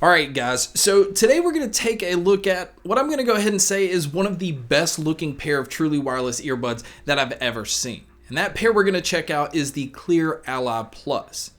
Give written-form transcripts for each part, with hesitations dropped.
Alright guys, so today we're going to take a look at what I'm going to go ahead and say is one of the best looking pair of truly wireless earbuds that I've ever seen. And that pair we're going to check out is the Cleer Ally Plus.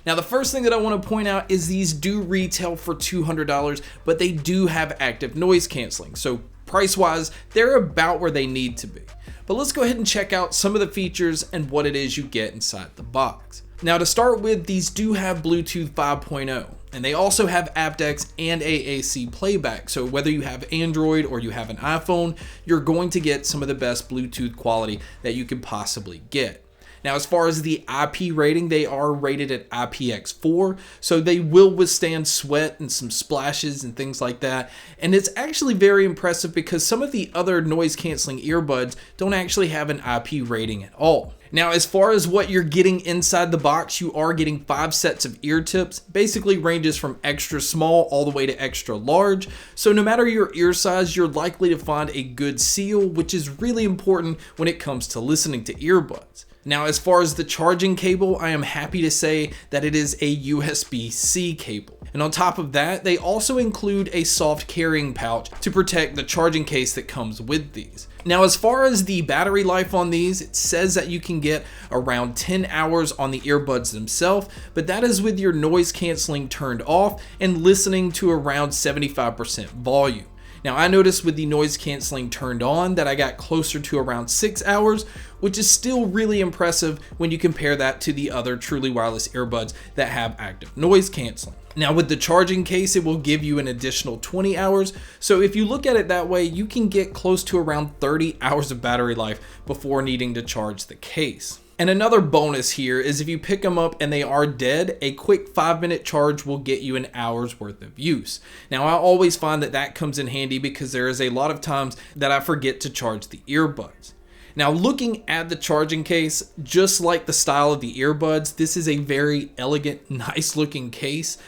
Now the first thing that I want to point out is these do retail for $200, but they do have active noise canceling. So price wise, they're about where they need to be. But let's go ahead and check out some of the features and what it is you get inside the box. Now to start with, these do have Bluetooth 5.0. And they also have aptX and AAC playback. So whether you have Android or you have an iPhone, you're going to get some of the best Bluetooth quality that you could possibly get. Now, as far as the IP rating, they are rated at IPX4, so they will withstand sweat and some splashes and things like that. And it's actually very impressive because some of the other noise canceling earbuds don't actually have an IP rating at all. Now, as far as what you're getting inside the box, you are getting 5 sets of ear tips, basically ranges from extra small all the way to extra large. So no matter your ear size, you're likely to find a good seal, which is really important when it comes to listening to earbuds. Now, as far as the charging cable, I am happy to say that it is a USB-C cable. And on top of that, they also include a soft carrying pouch to protect the charging case that comes with these. Now, as far as the battery life on these, it says that you can get around 10 hours on the earbuds themselves, but that is with your noise canceling turned off and listening to around 75% volume. Now, I noticed with the noise canceling turned on that I got closer to around 6 hours, which is still really impressive when you compare that to the other truly wireless earbuds that have active noise canceling. Now, with the charging case, it will give you an additional 20 hours. So if you look at it that way, you can get close to around 30 hours of battery life before needing to charge the case. And another bonus here is if you pick them up and they are dead, a quick 5-minute charge will get you an hour's worth of use. Now, I always find that that comes in handy because there is a lot of times that I forget to charge the earbuds. Now, looking at the charging case, just like the style of the earbuds, this is a very elegant, nice looking case.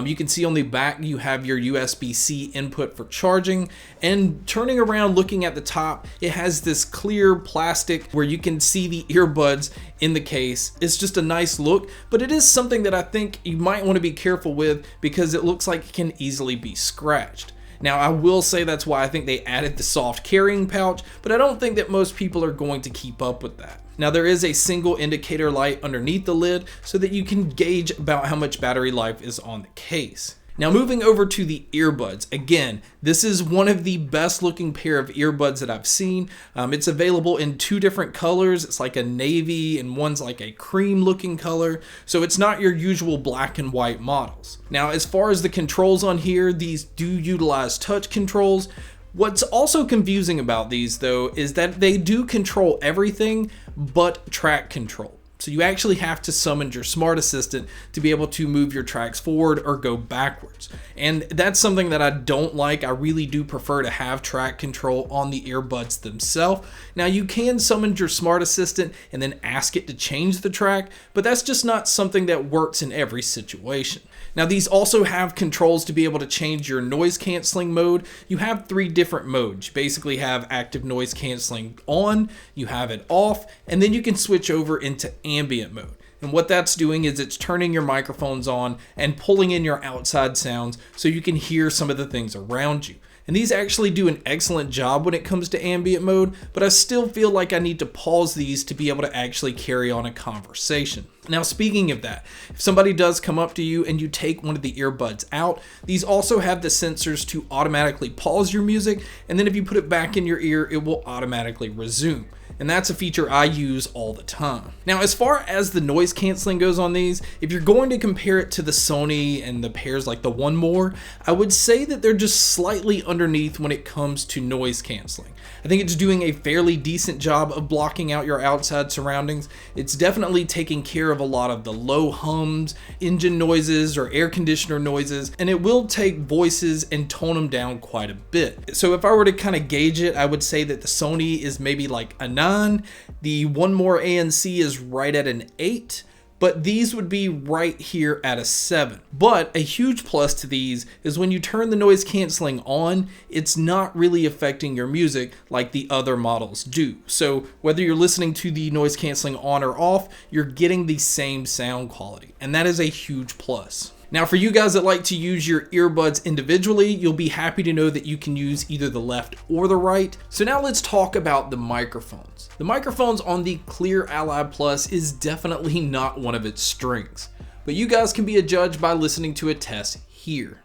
You can see on the back you have your USB-C input for charging, and turning around looking at the top, it has this clear plastic where you can see the earbuds in the case. It's just a nice look, but it is something that I think you might want to be careful with because it looks like it can easily be scratched. Now, I will say that's why I think they added the soft carrying pouch, but I don't think that most people are going to keep up with that. Now, there is a single indicator light underneath the lid so that you can gauge about how much battery life is on the case. Now, moving over to the earbuds, again, this is one of the best looking pair of earbuds that I've seen. It's available in 2 different colors. It's like a navy and one's like a cream looking color. So it's not your usual black and white models. Now, as far as the controls on here, these do utilize touch controls. What's also confusing about these though is that they do control everything but track control. So you actually have to summon your smart assistant to be able to move your tracks forward or go backwards. And that's something that I don't like. I really do prefer to have track control on the earbuds themselves. Now, you can summon your smart assistant and then ask it to change the track, but that's just not something that works in every situation. Now, these also have controls to be able to change your noise canceling mode. You have 3 different modes. You basically have active noise canceling on, you have it off, and then you can switch over into ambient mode. And what that's doing is it's turning your microphones on and pulling in your outside sounds so you can hear some of the things around you. And these actually do an excellent job when it comes to ambient mode, but I still feel like I need to pause these to be able to actually carry on a conversation. Now, speaking of that, if somebody does come up to you and you take one of the earbuds out, these also have the sensors to automatically pause your music, and then if you put it back in your ear, it will automatically resume. And that's a feature I use all the time. Now, as far as the noise canceling goes on these, if you're going to compare it to the Sony and the pairs like the One More, I would say that they're just slightly underneath when it comes to noise canceling. I think it's doing a fairly decent job of blocking out your outside surroundings. It's definitely taking care of a lot of the low hums, engine noises, or air conditioner noises, and it will take voices and tone them down quite a bit. So if I were to kind of gauge it, I would say that the Sony is maybe like a 9, the One More ANC is right at an 8, but these would be right here at a 7. But a huge plus to these is when you turn the noise canceling on, it's not really affecting your music like the other models do. So whether you're listening to the noise canceling on or off, you're getting the same sound quality, and that is a huge plus. Now for you guys that like to use your earbuds individually, you'll be happy to know that you can use either the left or the right. So now let's talk about the microphones. The microphones on the Cleer Ally Plus is definitely not one of its strengths, but you guys can be a judge by listening to a test here.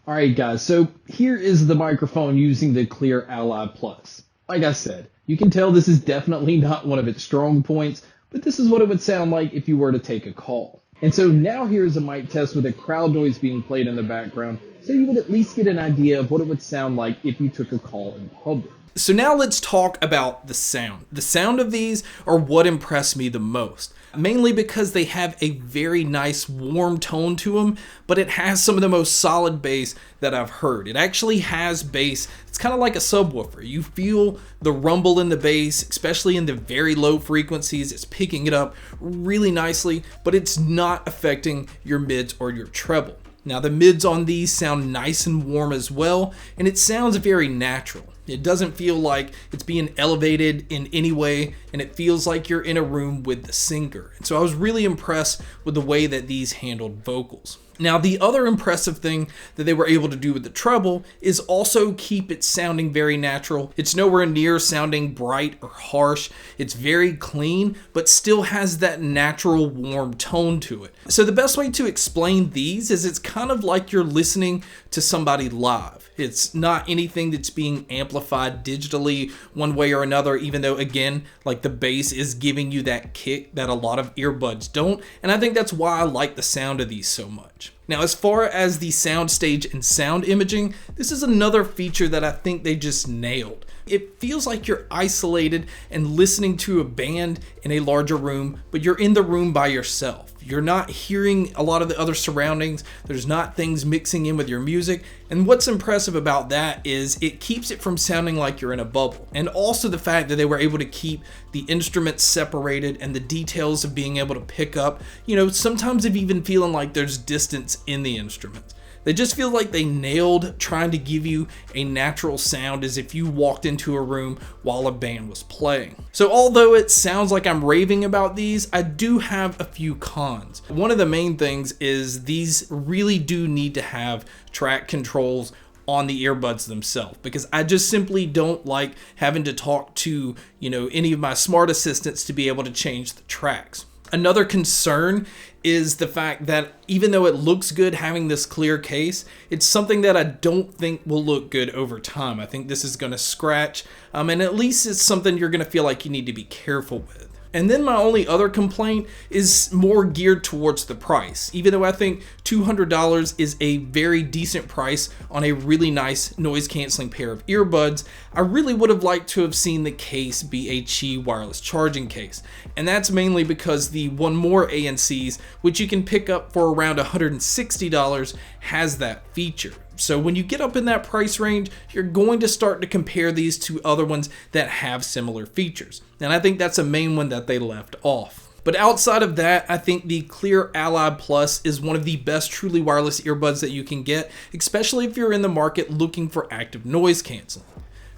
Alright guys, so here is the microphone using the Cleer Ally Plus. Like I said, you can tell this is definitely not one of its strong points, but this is what it would sound like if you were to take a call. And so now here's a mic test with a crowd noise being played in the background, so you would at least get an idea of what it would sound like if you took a call in public. So now let's talk about the sound. The sound of these are what impressed me the most, mainly because they have a very nice warm tone to them, but it has some of the most solid bass that I've heard. It actually has bass. It's kind of like a subwoofer. You feel the rumble in the bass, especially in the very low frequencies. It's picking it up really nicely, but it's not affecting your mids or your treble. Now the mids on these sound nice and warm as well, and it sounds very natural. It doesn't feel like it's being elevated in any way, and it feels like you're in a room with the singer. And so I was really impressed with the way that these handled vocals. Now the other impressive thing that they were able to do with the treble is also keep it sounding very natural. It's nowhere near sounding bright or harsh. It's very clean, but still has that natural warm tone to it. So the best way to explain these is it's kind of like you're listening to somebody live. It's not anything that's being amplified digitally one way or another, even though again, like the bass is giving you that kick that a lot of earbuds don't. And I think that's why I like the sound of these so much. Now, as far as the soundstage and sound imaging, this is another feature that I think they just nailed. It feels like you're isolated and listening to a band in a larger room, but you're in the room by yourself. You're not hearing a lot of the other surroundings. There's not things mixing in with your music. And what's impressive about that is it keeps it from sounding like you're in a bubble. And also the fact that they were able to keep the instruments separated and the details of being able to pick up, sometimes of even feeling like there's distance in the instruments. They just feel like they nailed trying to give you a natural sound as if you walked into a room while a band was playing. So although it sounds like I'm raving about these, I do have a few cons. One of the main things is these really do need to have track controls on the earbuds themselves, because I just simply don't like having to talk to, any of my smart assistants to be able to change the tracks. Another concern is the fact that even though it looks good having this clear case, it's something that I don't think will look good over time. I think this is going to scratch, and at least it's something you're going to feel like you need to be careful with. And then my only other complaint is more geared towards the price. Even though I think $200 is a very decent price on a really nice noise canceling pair of earbuds, I really would have liked to have seen the case be a Qi wireless charging case. And that's mainly because the One More ANCs, which you can pick up for around $160, has that feature. So when you get up in that price range, you're going to start to compare these to other ones that have similar features. And I think that's a main one that they left off. But outside of that, I think the Cleer Ally Plus is one of the best truly wireless earbuds that you can get, especially if you're in the market looking for active noise canceling.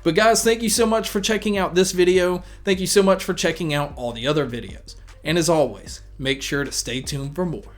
But guys, thank you so much for checking out this video. Thank you so much for checking out all the other videos. And as always, make sure to stay tuned for more.